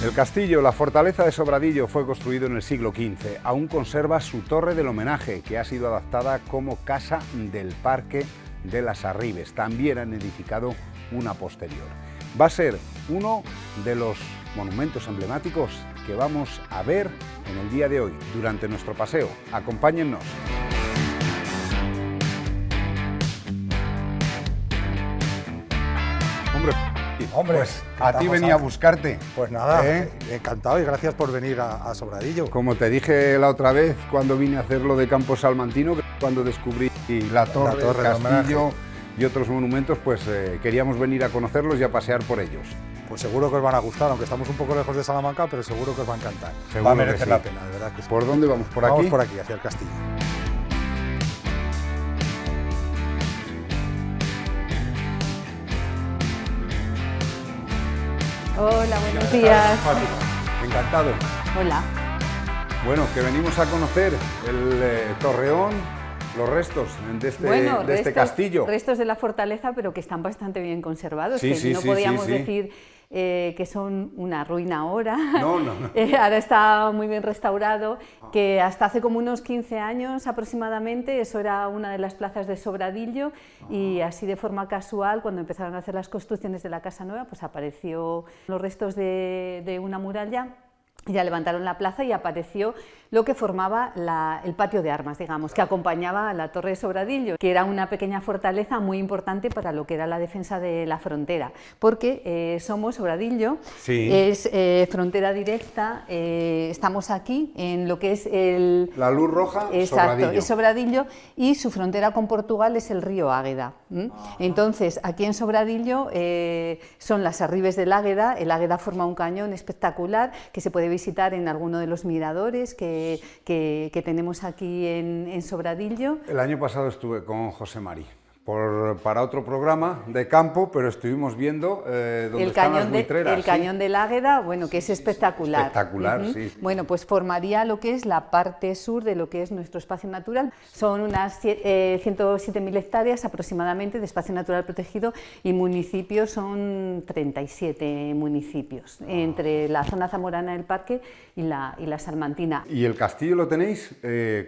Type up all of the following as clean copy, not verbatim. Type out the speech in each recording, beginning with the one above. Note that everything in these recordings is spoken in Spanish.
El castillo, la fortaleza de Sobradillo, fue construido en el siglo XV. Aún conserva su torre del homenaje, que ha sido adaptada como casa del Parque de las Arribes. También han edificado una posterior. Va a ser uno de los monumentos emblemáticos que vamos a ver en el día de hoy, durante nuestro paseo. Acompáñennos. Hombre, pues a ti venía a buscarte. Pues nada, encantado y gracias por venir a Sobradillo. Como te dije la otra vez cuando vine a hacer lo de Campo Salmantino, cuando descubrí la torre del castillo y otros monumentos, pues queríamos venir a conocerlos y a pasear por ellos. Pues seguro que os van a gustar, aunque estamos un poco lejos de Salamanca, pero seguro que os va a encantar. Seguro va a merecer que sí. la pena, de verdad que sí. ¿Por dónde vamos? ¿Por aquí? Vamos por aquí, hacia el castillo. Hola, buenos días. Fátima, encantado. Hola. Bueno, que venimos a conocer el Torreón, los restos de este castillo. Restos de la fortaleza, pero que están bastante bien conservados, no podíamos decir que son una ruina ahora. No. Ahora está muy bien restaurado, que hasta hace como unos 15 años aproximadamente eso era una de las plazas de Sobradillo y así de forma casual, cuando empezaron a hacer las construcciones de la Casa Nueva, pues apareció los restos de una muralla. Ya levantaron la plaza y apareció lo que formaba el patio de armas, digamos, que acompañaba a la Torre de Sobradillo, que era una pequeña fortaleza muy importante para lo que era la defensa de la frontera, porque somos Sobradillo, es frontera directa, estamos aquí en lo que es la luz roja, exacto, es Sobradillo, y su frontera con Portugal es el río Águeda. Entonces, aquí en Sobradillo son las Arribes del Águeda. El Águeda forma un cañón espectacular que se puede visitar en alguno de los miradores que tenemos aquí en Sobradillo. El año pasado estuve con José Mari para otro programa de campo, pero estuvimos viendo donde están las buitreras. El cañón del Águeda, bueno, que es espectacular. Espectacular, sí. Bueno, pues formaría lo que es la parte sur de lo que es nuestro espacio natural. Son unas 107.000 hectáreas aproximadamente de espacio natural protegido y municipios son 37 municipios, entre la zona zamorana del parque y la salmantina. ¿Y el castillo lo tenéis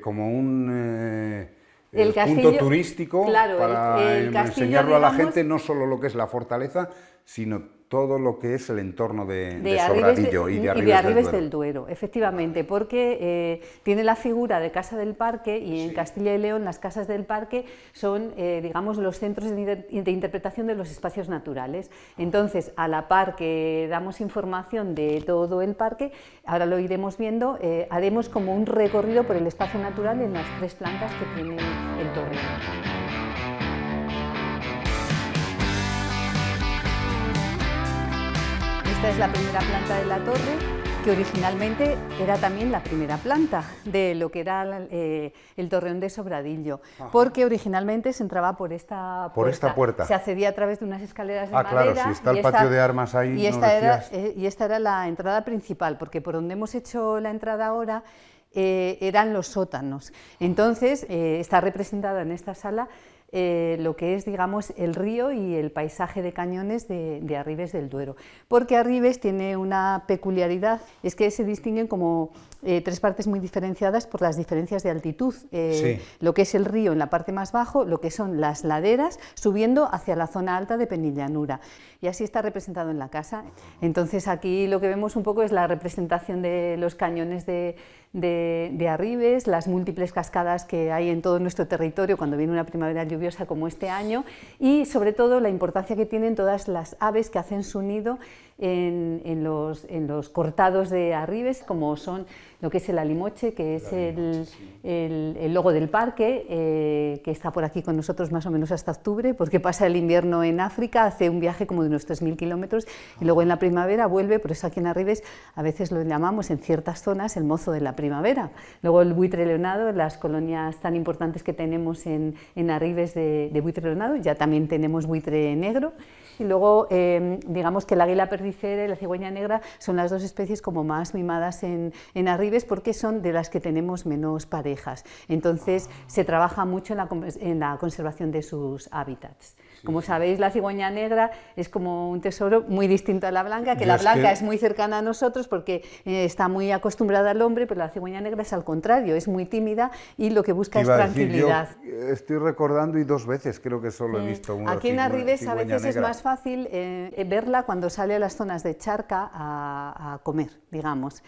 como un el punto turístico, claro, para el castillo, enseñarlo a la gente, no solo lo que es la fortaleza, sino todo lo que es el entorno de Sobradillo y de Arribes del Duero, efectivamente, porque tiene la figura de Casa del Parque y en Castilla y León las casas del parque son, digamos, los centros de interpretación de los espacios naturales. Entonces, a la par que damos información de todo el parque, ahora lo iremos viendo, haremos como un recorrido por el espacio natural en las 3 plantas que tiene el torreón. Esta es la primera planta de la torre, que originalmente era también la primera planta de lo que era el Torreón de Sobradillo, porque originalmente se entraba por esta puerta. Se accedía a través de unas escaleras de madera. Claro, si está el patio de armas ahí, y esta era la entrada principal, porque por donde hemos hecho la entrada ahora eran los sótanos. Entonces, está representada en esta sala lo que es, digamos, el río y el paisaje de cañones de Arribes del Duero, porque Arribes tiene una peculiaridad, es que se distinguen como 3 partes muy diferenciadas por las diferencias de altitud, lo que es el río en la parte más bajo, lo que son las laderas subiendo hacia la zona alta de Penillanura, y así está representado en la casa. Entonces aquí lo que vemos un poco es la representación de los cañones de Arribes, las múltiples cascadas que hay en todo nuestro territorio cuando viene una primavera lluviosa como este año, y sobre todo la importancia que tienen todas las aves que hacen su nido en los cortados de Arribes, como son lo que es el alimoche, que es el logo del parque, que está por aquí con nosotros más o menos hasta octubre, porque pasa el invierno en África, hace un viaje como de unos 3.000 kilómetros y luego en la primavera vuelve. Por eso aquí en Arribes a veces lo llamamos en ciertas zonas el mozo de la primavera. Luego el buitre leonado, las colonias tan importantes que tenemos en Arribes de buitre leonado, ya también tenemos buitre negro. Y luego, digamos que el águila perdicera y la cigüeña negra son las 2 especies como más mimadas en Arribes, porque son de las que tenemos menos parejas. Entonces, se trabaja mucho en la conservación de sus hábitats. Como sabéis, la cigüeña negra es como un tesoro muy distinto a la blanca, que la blanca es muy cercana a nosotros porque está muy acostumbrada al hombre, pero la cigüeña negra es al contrario, es muy tímida y lo que busca es tranquilidad. Estoy recordando y 2 veces creo que solo he visto una. Aquí en Arribes a veces negra. es más fácil verla cuando sale a las zonas de charca a comer, digamos.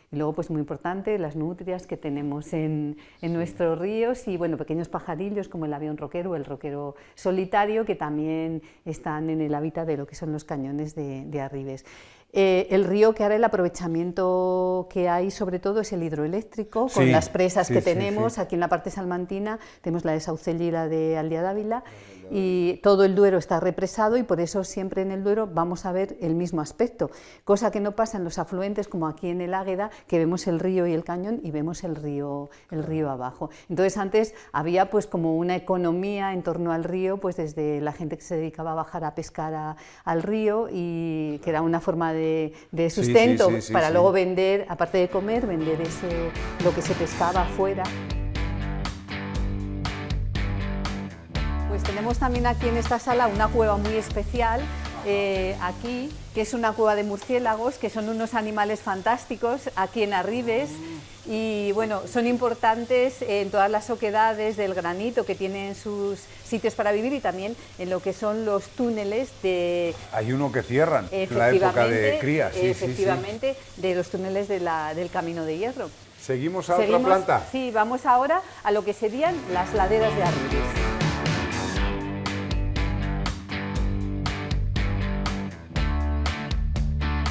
Y luego, pues muy importante, las nutrias que tenemos en nuestros ríos y, bueno, pequeños pajarillos como el avión roquero o el roquero solitario que también están en el hábitat de lo que son los cañones de Arribes. El río, que ahora el aprovechamiento que hay sobre todo es el hidroeléctrico, con las presas que tenemos. Aquí en la parte salmantina tenemos la de Saucella y la de Aldea Dávila, y todo el Duero está represado y por eso siempre en el Duero vamos a ver el mismo aspecto, cosa que no pasa en los afluentes como aquí en el Águeda, que vemos el río y el cañón y vemos el río abajo. Entonces antes había pues como una economía en torno al río, pues desde la gente que se dedicaba a bajar a pescar al río, y que era una forma de sustento para luego vender, aparte de comer, vender lo que se pescaba afuera. Pues tenemos también aquí en esta sala una cueva muy especial, aquí, que es una cueva de murciélagos, que son unos animales fantásticos aquí en Arribes. Y bueno, son importantes en todas las oquedades del granito que tienen sus sitios para vivir y también en lo que son los túneles de... Hay uno que cierran en la época de cría. Efectivamente, de los túneles del Camino de Hierro. ¿Seguimos a otra planta? Sí, vamos ahora a lo que serían las laderas de Arribes.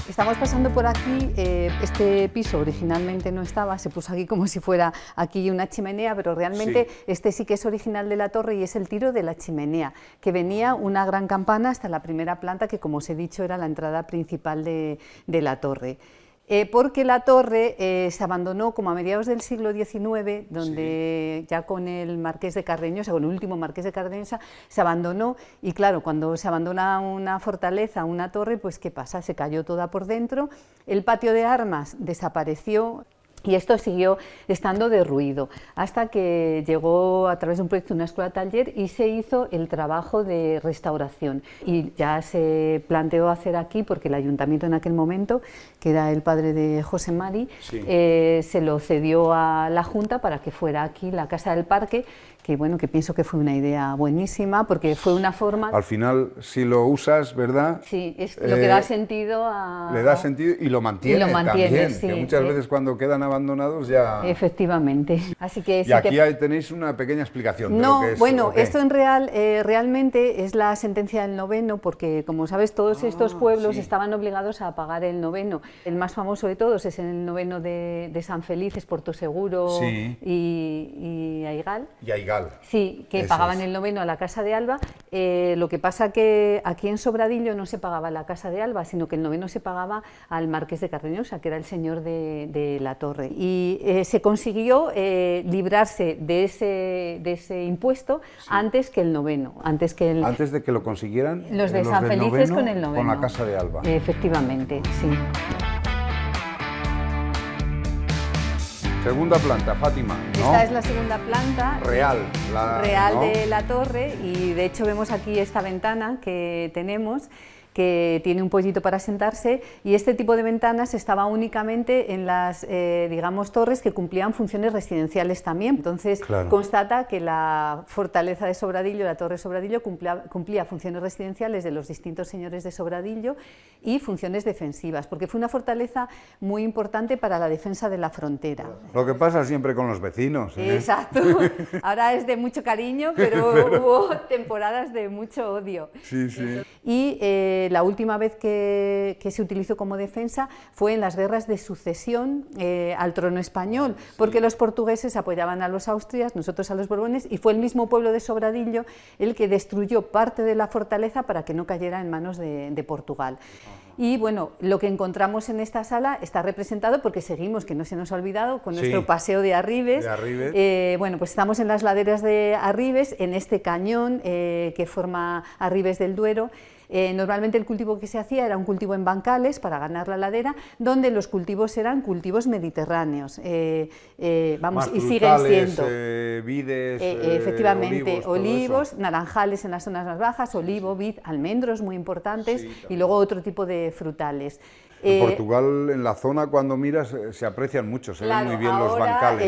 Estamos pasando por aquí, este piso originalmente no estaba, se puso aquí como si fuera aquí una chimenea, pero realmente este sí que es original de la torre y es el tiro de la chimenea, que venía una gran campana hasta la primera planta, que como os he dicho era la entrada principal de la torre. Porque la torre se abandonó como a mediados del siglo XIX, donde ya con el Marqués de Cardeñosa, con el último Marqués de Cardeñosa, se abandonó, y claro, cuando se abandona una fortaleza, una torre, pues ¿qué pasa? Se cayó toda por dentro, el patio de armas desapareció, y esto siguió estando derruido, hasta que llegó a través de un proyecto una escuela taller y se hizo el trabajo de restauración. Y ya se planteó hacer aquí, porque el ayuntamiento en aquel momento, que era el padre de José Mari, se lo cedió a la Junta para que fuera aquí la Casa del Parque, que bueno, que pienso que fue una idea buenísima, porque fue una forma... Al final, si lo usas, ¿verdad? Sí, es lo que da sentido a... Le da sentido y lo mantiene, también, sí, que muchas veces cuando quedan abandonados ya... Efectivamente. Así que y aquí tenéis una pequeña explicación. No, de lo que es, bueno, esto en realmente es la sentencia del noveno, porque como sabes todos estos pueblos estaban obligados a pagar el noveno. El más famoso de todos es el noveno de San Felices, Puerto Seguro y Aigal. Y Aigal. Sí, que pagaban el noveno a la Casa de Alba. Lo que pasa que aquí en Sobradillo no se pagaba la Casa de Alba, sino que el noveno se pagaba al Marqués de Cardeñosa, que era el señor de la torre. Y se consiguió librarse de ese impuesto antes que el noveno. Antes de que lo consiguieran los de San Felices con el noveno. Con la Casa de Alba. Efectivamente, sí. Segunda planta, Fátima, ¿no? Esta es la segunda planta real ¿no? de la torre, y de hecho vemos aquí esta ventana que tenemos, que tiene un pollito para sentarse, y este tipo de ventanas estaba únicamente en las, digamos, torres que cumplían funciones residenciales también. Entonces constata que la fortaleza de Sobradillo, la torre Sobradillo, cumplía funciones residenciales de los distintos señores de Sobradillo y funciones defensivas, porque fue una fortaleza muy importante para la defensa de la frontera. Lo que pasa siempre con los vecinos. Exacto. Ahora es de mucho cariño, pero hubo temporadas de mucho odio. Sí, sí. Y la última vez que se utilizó como defensa fue en las guerras de sucesión al trono español, porque los portugueses apoyaban a los austrias, nosotros a los borbones, y fue el mismo pueblo de Sobradillo el que destruyó parte de la fortaleza para que no cayera en manos de Portugal. Y bueno, lo que encontramos en esta sala está representado, porque seguimos, que no se nos ha olvidado, con nuestro paseo de Arribes. Bueno, pues estamos en las laderas de Arribes, en este cañón que forma Arribes del Duero. Normalmente el cultivo que se hacía era un cultivo en bancales para ganar la ladera, donde los cultivos eran cultivos mediterráneos, Más y siguen frutales, siendo. vides, Efectivamente, todo olivos, eso. naranjales en las zonas más bajas, olivo, vid, almendros muy importantes, Sí, y también. luego otro tipo de frutales. En Portugal, en la zona, cuando miras, se aprecian mucho, se ven muy bien los ahora, bancales.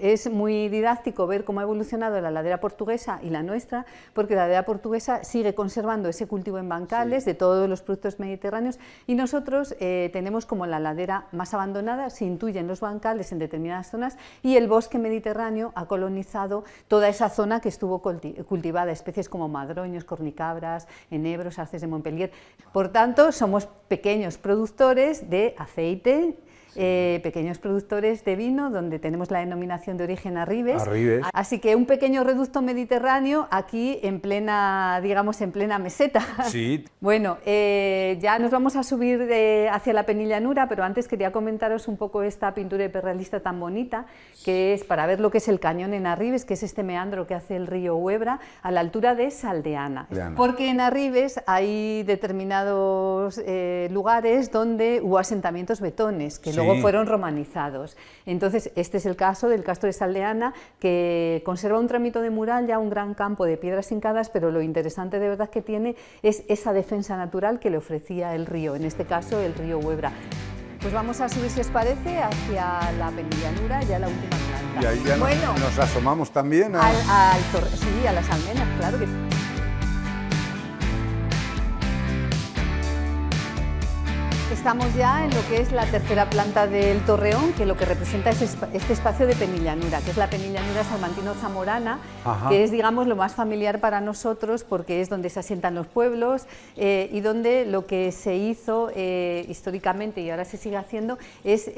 es muy didáctico ver cómo ha evolucionado la ladera portuguesa y la nuestra, porque la ladera portuguesa sigue conservando ese cultivo en bancales de todos los productos mediterráneos, y nosotros tenemos como la ladera más abandonada, se intuyen los bancales en determinadas zonas, y el bosque mediterráneo ha colonizado toda esa zona que estuvo cultivada, especies como madroños, cornicabras, enebros, arces de Montpellier. Por tanto, somos pequeños productores de aceite, pequeños productores de vino, donde tenemos la denominación de origen Arribes. Arribes. Así que un pequeño reducto mediterráneo aquí en plena, digamos, en plena meseta. Sí. Bueno, ya nos vamos a subir hacia la penillanura, pero antes quería comentaros un poco esta pintura hiperrealista tan bonita, que es para ver lo que es el cañón en Arribes, que es este meandro que hace el río Huebra a la altura de Saldeana. Porque en Arribes hay determinados lugares donde hubo asentamientos betones, que luego fueron romanizados. Entonces, este es el caso del Castro de Saldeana, que conserva un tramito de muralla, un gran campo de piedras hincadas, pero lo interesante de verdad que tiene es esa defensa natural que le ofrecía el río, en este caso el río Huebra. Pues vamos a subir, si os parece, hacia la penillanura, ya la última planta. Y ahí ya nos asomamos también a... Sí, a las almenas, claro que sí. Estamos ya en lo que es la tercera planta del torreón, que lo que representa es este espacio de penillanura, que es la penillanura salmantino-zamorana, que es, digamos, lo más familiar para nosotros, porque es donde se asientan los pueblos y donde lo que se hizo históricamente y ahora se sigue haciendo es,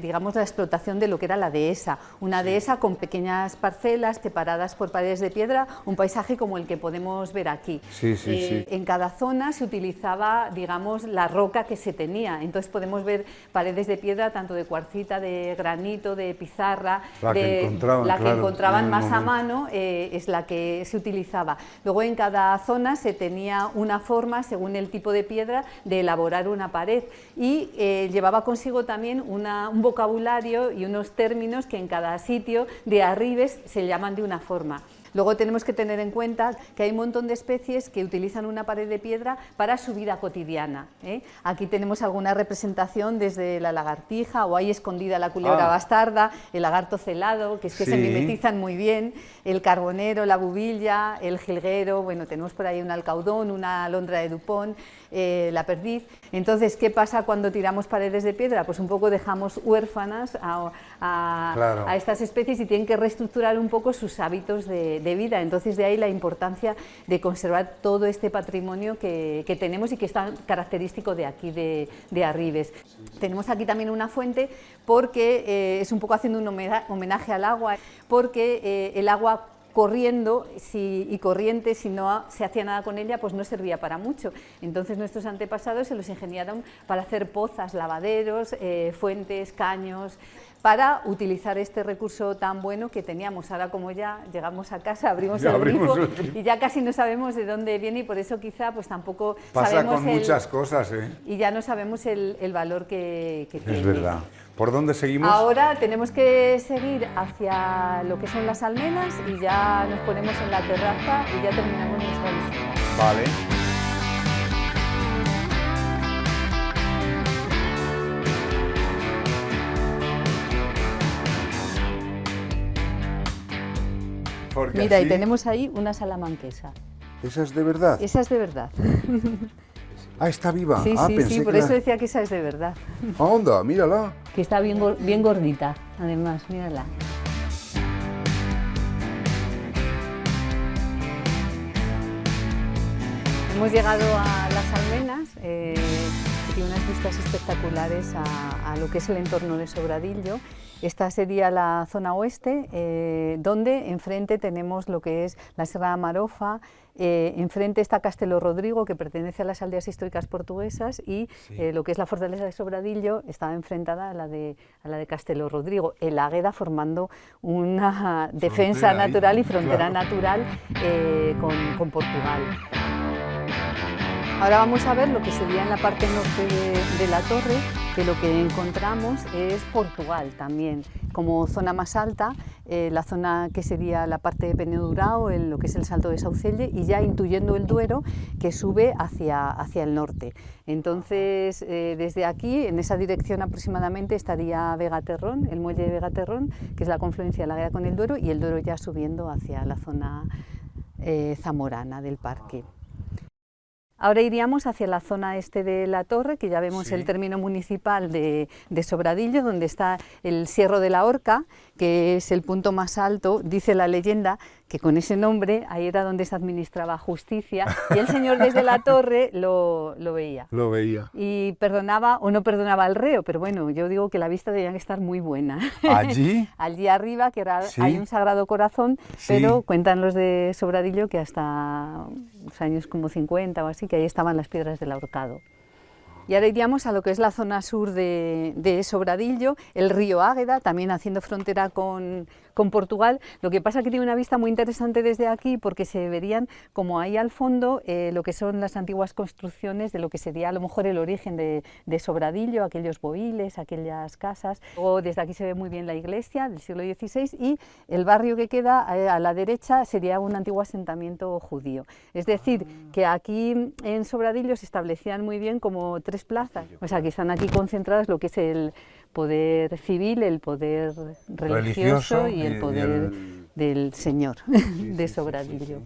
digamos, la explotación de lo que era la dehesa, una dehesa con pequeñas parcelas separadas por paredes de piedra, un paisaje como el que podemos ver aquí. En cada zona se utilizaba, digamos, la roca que se tenía. Entonces podemos ver paredes de piedra, tanto de cuarcita, de granito, de pizarra, la que encontraban más a mano, es la que se utilizaba. Luego en cada zona se tenía una forma, según el tipo de piedra, de elaborar una pared, y llevaba consigo también un vocabulario y unos términos que en cada sitio de Arribes se llaman de una forma. Luego tenemos que tener en cuenta que hay un montón de especies que utilizan una pared de piedra para su vida cotidiana. Aquí tenemos alguna representación desde la lagartija, o ahí escondida la culebra bastarda, el lagarto celado, que es que se mimetizan muy bien, el carbonero, la bubilla, el jilguero, bueno, tenemos por ahí un alcaudón, una alondra de Dupont, la perdiz. Entonces, ¿qué pasa cuando tiramos paredes de piedra? Pues un poco dejamos huérfanas a estas especies, y tienen que reestructurar un poco sus hábitos de vida. Entonces, de ahí la importancia de conservar todo este patrimonio que tenemos y que es tan característico de aquí, de Arribes. Tenemos aquí también una fuente, porque es un poco haciendo un homenaje al agua, porque el agua corriendo y corriente, si no se hacía nada con ella, pues no servía para mucho. Entonces nuestros antepasados se los ingeniaron para hacer pozas, lavaderos, fuentes, caños, para utilizar este recurso tan bueno que teníamos. Ahora, como ya llegamos a casa, abrimos el grifo y ya casi no sabemos de dónde viene, y por eso quizá pues tampoco pasa sabemos con muchas cosas, y ya no sabemos el valor que tiene. Es verdad. ¿Por dónde seguimos? Ahora tenemos que seguir hacia lo que son las almenas, y ya nos ponemos en la terraza y ya terminamos nuestra visita. Vale. Porque mira, así... y tenemos ahí una salamanquesa. ¿Esa es de verdad? Esa es de verdad. Ah, está viva. Sí, Pensé sí, por que eso decía que esa es de verdad. Anda, mírala. Que está bien gordita, además, mírala. Hemos llegado a las almenas, que tiene unas vistas espectaculares a lo que es el entorno de Sobradillo. Esta sería la zona oeste, donde enfrente tenemos lo que es la Serra de Marofa, enfrente está Castelo Rodrigo, que pertenece a las aldeas históricas portuguesas, y lo que es la fortaleza de Sobradillo estaba enfrentada a la de Castelo Rodrigo, el Águeda formando una defensa natural y frontera natural con Portugal. Ahora vamos a ver lo que sería en la parte norte de la torre, que lo que encontramos es Portugal también, como zona más alta, la zona que sería la parte de Penedurao, lo que es el Salto de Saucelle, y ya intuyendo el Duero, que sube hacia el norte. Entonces, desde aquí, en esa dirección aproximadamente, estaría Vegaterrón, el muelle de Vegaterrón, que es la confluencia de la Gueda con el Duero, y el Duero ya subiendo hacia la zona zamorana del parque. Ahora iríamos hacia la zona este de la torre, que ya vemos el término municipal de Sobradillo, donde está el Sierro de la Horca, que es el punto más alto. Dice la leyenda que con ese nombre ahí era donde se administraba justicia, y el señor desde la torre lo veía. Lo veía. Y perdonaba o no perdonaba al reo, pero bueno, yo digo que la vista debía estar muy buena. ¿Allí? Allí arriba, que era, hay un Sagrado Corazón, pero cuentan los de Sobradillo que hasta los años como 50 o así, que ahí estaban las piedras del ahorcado. Y ahora iríamos a lo que es la zona sur de Sobradillo, el río Águeda, también haciendo frontera con Portugal. Lo que pasa es que tiene una vista muy interesante desde aquí, porque se verían como ahí al fondo lo que son las antiguas construcciones de lo que sería a lo mejor el origen de Sobradillo, aquellos bohiles, aquellas casas. Luego desde aquí se ve muy bien la iglesia del siglo XVI, y el barrio que queda a la derecha sería un antiguo asentamiento judío. Es decir, que aquí en Sobradillo se establecían muy bien como tres plazas. O sea, que están aquí concentradas lo que es el poder civil, el poder religioso y el poder del señor de Sobradillo.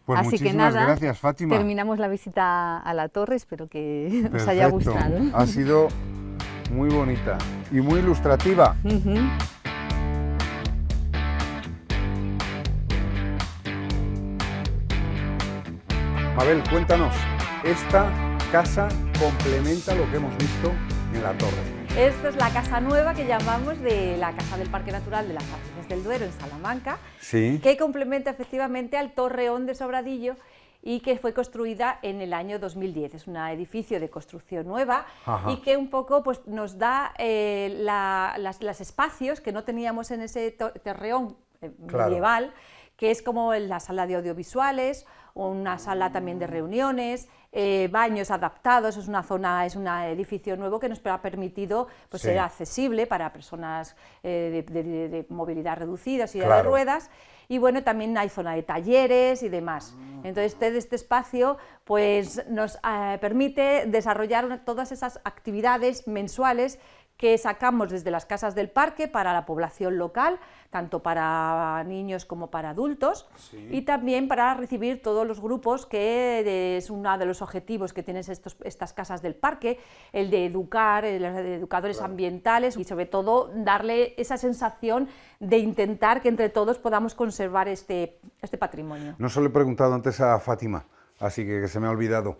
Pues así que muchísimas nada, gracias, Fátima. Terminamos la visita a la torre, espero que os haya gustado. Ha sido muy bonita y muy ilustrativa. Mabel, cuéntanos, esta casa complementa lo que hemos visto en la torre. Esta es la casa nueva que llamamos de la Casa del Parque Natural de las Arces del Duero en Salamanca, que complementa efectivamente al Torreón de Sobradillo y que fue construida en el año 2010. Es un edificio de construcción nueva y que un poco pues, nos da los espacios que no teníamos en ese Torreón medieval, que es como la sala de audiovisuales, una sala también de reuniones, baños adaptados. Es una zona, es un edificio nuevo que nos ha permitido pues, ser accesible para personas de movilidad reducida, silla de ruedas, y bueno, también hay zona de talleres y demás. Entonces este espacio pues, nos permite desarrollar todas esas actividades mensuales que sacamos desde las casas del parque para la población local, tanto para niños como para adultos, y también para recibir todos los grupos, que es uno de los objetivos que tienen estas casas del parque, el de educar, el de educadores ambientales, y sobre todo darle esa sensación de intentar que entre todos podamos conservar este patrimonio. No se lo he preguntado antes a Fátima, así que se me ha olvidado.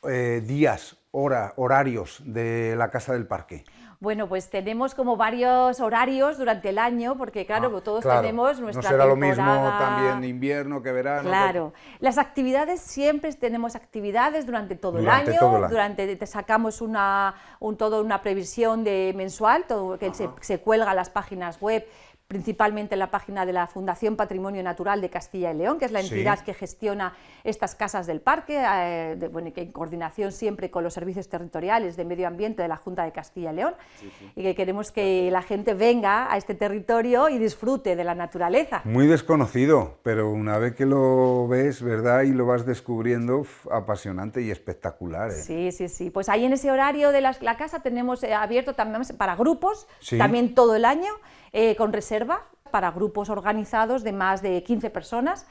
Días, horarios de la casa del parque. Bueno, pues tenemos como varios horarios durante el año, porque claro, todos tenemos nuestra temporada. No será lo mismo también invierno que verano. Claro, las actividades, siempre tenemos actividades durante todo el año. Sacamos toda una previsión mensual, todo que se cuelga a las páginas web, principalmente en la página de la Fundación Patrimonio Natural de Castilla y León, que es la entidad que gestiona estas casas del parque, que en coordinación siempre con los servicios territoriales de medio ambiente de la Junta de Castilla y León, y que queremos que la gente venga a este territorio y disfrute de la naturaleza. Muy desconocido, pero una vez que lo ves, ¿verdad?, y lo vas descubriendo, apasionante y espectacular. Sí, sí, sí. Pues ahí en ese horario de la casa tenemos abierto también para grupos, también todo el año, con reserva para grupos organizados de más de 15 personas,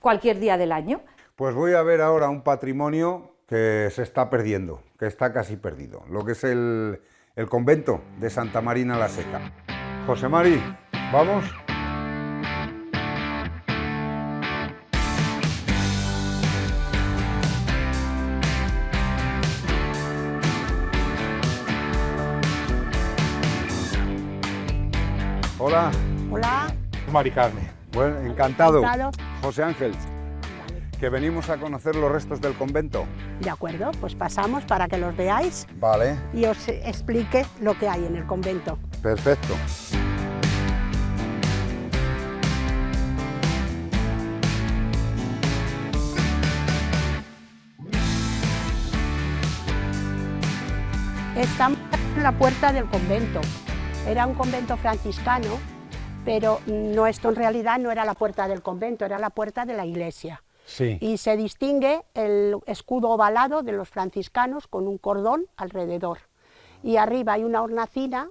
cualquier día del año. Pues voy a ver ahora un patrimonio que se está perdiendo, que está casi perdido, lo que es el convento de Santa Marina la Seca. José Mari, ¿vamos? Hola. Hola. Mari Carmen. Bueno, encantado. José Ángel, que venimos a conocer los restos del convento. De acuerdo, pues pasamos para que los veáis. Vale. Y os explique lo que hay en el convento. Perfecto. Estamos en la puerta del convento. Era un convento franciscano, pero esto en realidad no era la puerta del convento, era la puerta de la iglesia. Sí. Y se distingue el escudo ovalado de los franciscanos con un cordón alrededor. Y arriba hay una hornacina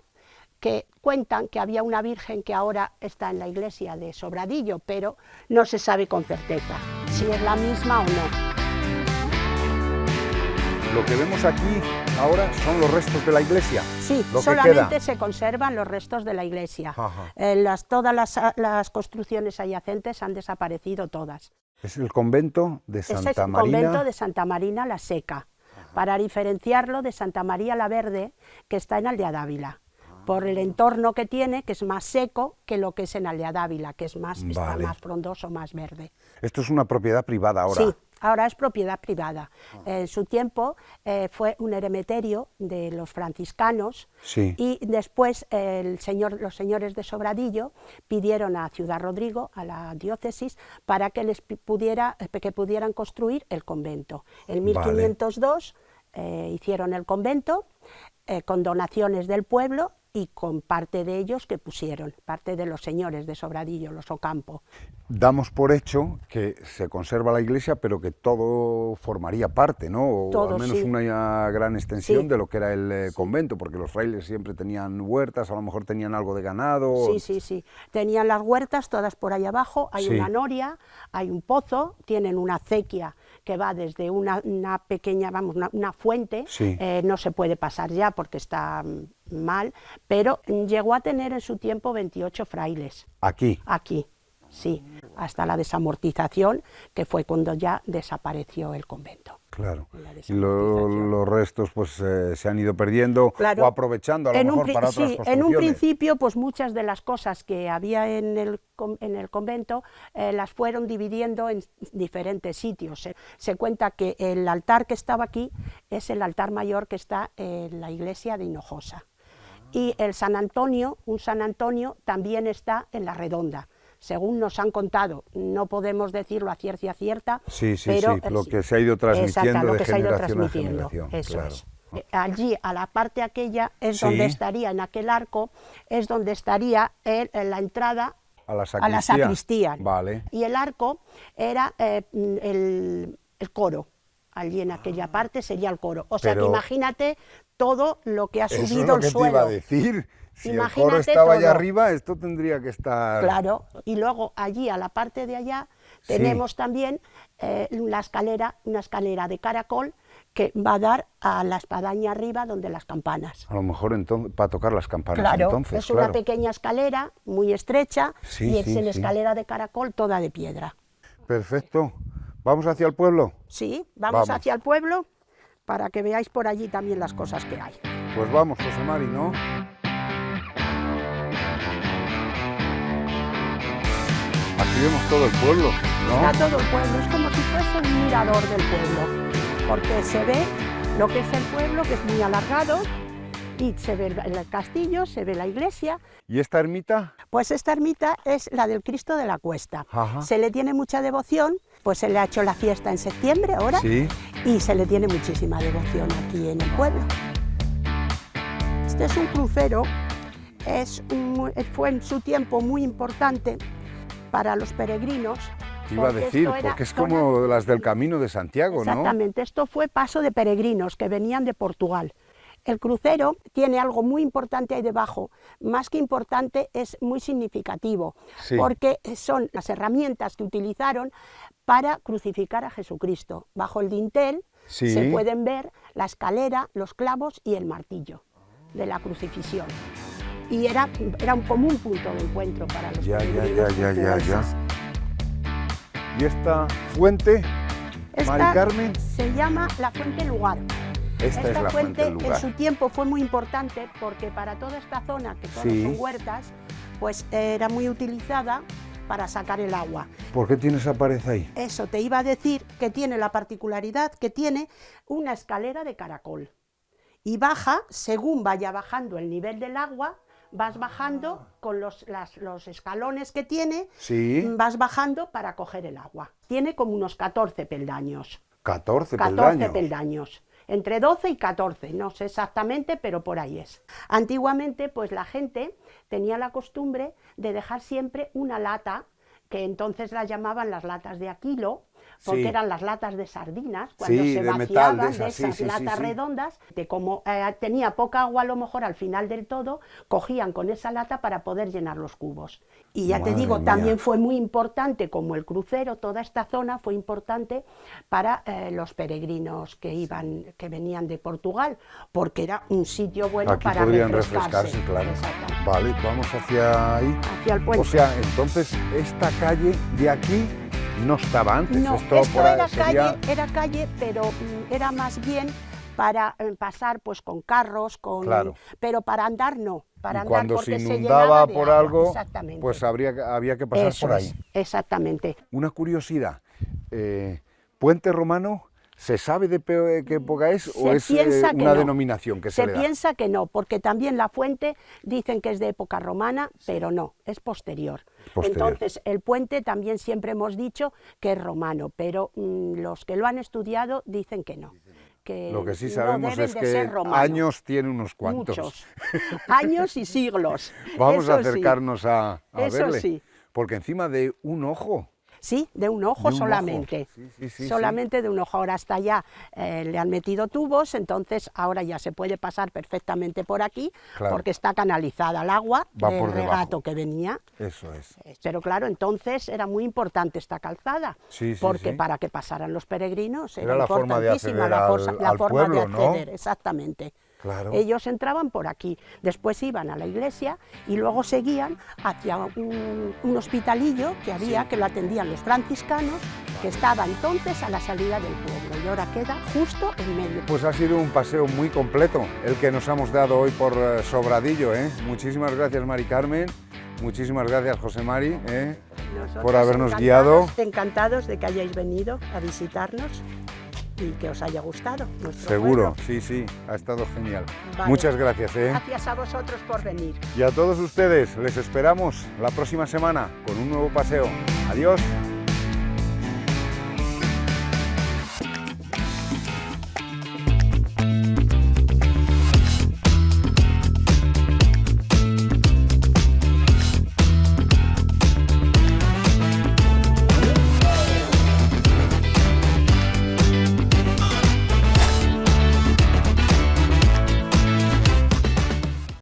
que cuentan que había una virgen que ahora está en la iglesia de Sobradillo, pero no se sabe con certeza si es la misma o no. Lo que vemos aquí ahora son los restos de la iglesia. Sí, lo que solamente queda. se conservan los restos de la iglesia. Ajá. Todas las construcciones adyacentes han desaparecido todas. Es el convento de Santa Ese es el Marina. convento de Santa Marina la Seca, para diferenciarlo de Santa María la Verde, que está en Aldea Dávila, por el entorno que tiene, que es más seco que lo que es en Aldea Dávila, que es más, está más frondoso, más verde. Esto es una propiedad privada ahora. Sí, ahora es propiedad privada. En su tiempo fue un eremiterio de los franciscanos, Sí. y después los señores de Sobradillo pidieron a Ciudad Rodrigo, a la diócesis, para que pudieran construir el convento. En 1502 hicieron el convento con donaciones del pueblo y con parte de ellos que pusieron, parte de los señores de Sobradillo, los Ocampo. Damos por hecho que se conserva la iglesia, pero que todo formaría parte, ¿no? O Todo, al menos sí. una gran extensión Sí. de lo que era el convento, porque los frailes siempre tenían huertas, a lo mejor tenían algo de ganado. Sí. Tenían las huertas todas por ahí abajo, hay Sí. una noria, hay un pozo, tienen una acequia que va desde una pequeña, una fuente, Sí. No se puede pasar ya porque está mal, pero llegó a tener en su tiempo 28 frailes. Aquí. Aquí, sí, hasta la desamortización, que fue cuando ya desapareció el convento. Claro. En la Y desamortización. los restos pues se han ido perdiendo Claro. o aprovechando a lo mejor para otras construcciones. En un principio, pues muchas de las cosas que había en el convento las fueron dividiendo en diferentes sitios. Se cuenta que el altar que estaba aquí es el altar mayor que está en la iglesia de Hinojosa. Y el San Antonio, un San Antonio, también está en la Redonda. Según nos han contado, no podemos decirlo a ciencia cierta, Sí, pero lo que se ha ido transmitiendo lo de que se ha ido generación a transmitiendo, generación. eso Claro. es. Allí, a la parte aquella, es Sí. donde estaría, en aquel arco, es donde estaría la entrada A la a la sacristía. Vale. Y el arco era el coro. Allí en aquella parte sería el coro. O sea Pero que imagínate todo lo que ha Eso es subido lo que el te iba suelo. a decir. Si el Imagínate coro estaba allá todo. arriba, esto tendría que estar... Claro, y luego allí a la parte de allá Sí. tenemos también una escalera de caracol que va a dar a la espadaña arriba donde las campanas. A lo mejor entonces, para tocar las campanas. Claro, entonces, es una pequeña escalera muy estrecha Sí, y es sí, en sí. escalera de caracol toda de piedra. Perfecto. ¿Vamos hacia el pueblo? Sí, vamos Vamos. hacia el pueblo para que veáis por allí también las cosas que hay. Pues vamos, José Mari, ¿no? Aquí vemos todo el pueblo, ¿no? Está todo el pueblo, es como si fuese un mirador del pueblo, porque se ve lo que es el pueblo, que es muy alargado, y se ve el castillo, se ve la iglesia. ¿Y esta ermita? Pues esta ermita es la del Cristo de la Cuesta. Ajá. Se le tiene mucha devoción, pues se le ha hecho la fiesta en septiembre ahora, Sí. y se le tiene muchísima devoción aquí en el pueblo. Este es un crucero, fue en su tiempo muy importante para los peregrinos. Iba a porque decir, esto era porque es zona- como las del Camino de Santiago, ¿no? Exactamente, esto fue paso de peregrinos que venían de Portugal. El crucero tiene algo muy importante ahí debajo, más que importante es muy significativo, Sí. porque son las herramientas que utilizaron para crucificar a Jesucristo. Bajo el dintel Sí. se pueden ver la escalera, los clavos y el martillo de la crucifixión. Y era como un punto de encuentro para los Ya. peregrinos. ¿Y esta fuente, Mari Esta Carmen? se llama la Fuente Lugar. Esta es la fuente del en lugar. su tiempo fue muy importante porque para toda esta zona, que todas Sí. son huertas, pues era muy utilizada para sacar el agua. ¿Por qué tiene esa pared ahí? Eso te iba a decir que tiene la particularidad que tiene una escalera de caracol. Y baja, según vaya bajando el nivel del agua, vas bajando con los escalones que tiene, Sí. vas bajando para coger el agua. Tiene como unos 14 peldaños. 14 14 peldaños. peldaños. entre 12 y 14, no sé exactamente, pero por ahí es. Antiguamente, pues la gente tenía la costumbre de dejar siempre una lata, que entonces la llamaban las latas de Aquilo, porque eran las latas de sardinas, cuando se vaciaban de esas latas redondas, de como tenía poca agua a lo mejor al final del todo, cogían con esa lata para poder llenar los cubos. Y ya te digo, también fue muy importante, como el crucero, toda esta zona fue importante para los peregrinos que venían de Portugal, porque era un sitio bueno aquí para podrían refrescarse. Claro. Vale, vamos hacia ahí. Hacia el puente. O sea, entonces esta calle de aquí no estaba antes. No, esto era calle, pero era más bien para pasar pues con carros, pero para andar no. Para andar cuando porque se inundaba por algo, pues había que pasar Eso por ahí. Exactamente. Una curiosidad, ¿puente romano se sabe de qué época es o es una denominación que se le da? Se piensa que no, porque también la fuente dicen que es de época romana, pero no, es posterior. Entonces, el puente también siempre hemos dicho que es romano, pero los que lo han estudiado dicen que no. Que lo que sí sabemos es que años tiene unos cuantos. Muchos. Años y siglos. Vamos a acercarnos a Eso verle, sí. porque encima de un ojo. Sí, de un ojo solamente. Solamente de un ojo. Ahora hasta allá le han metido tubos, entonces ahora ya se puede pasar perfectamente por aquí, porque está canalizada el agua del regato que venía. Eso es. Pero claro, entonces era muy importante esta calzada, porque para que pasaran los peregrinos era la forma de acceder al pueblo, ¿no? Exactamente. Claro. Ellos entraban por aquí, después iban a la iglesia y luego seguían hacia un hospitalillo que había, que lo atendían los franciscanos, que estaba entonces a la salida del pueblo y ahora queda justo en medio. Pues ha sido un paseo muy completo el que nos hemos dado hoy por Sobradillo, ¿eh? Muchísimas gracias, Mari Carmen, muchísimas gracias, José Mari, por habernos guiado. Encantados de que hayáis venido a visitarnos y que os haya gustado. Seguro, sí, ha estado genial. Vale. Muchas gracias. Gracias a vosotros por venir. Y a todos ustedes, les esperamos la próxima semana con un nuevo paseo. Adiós.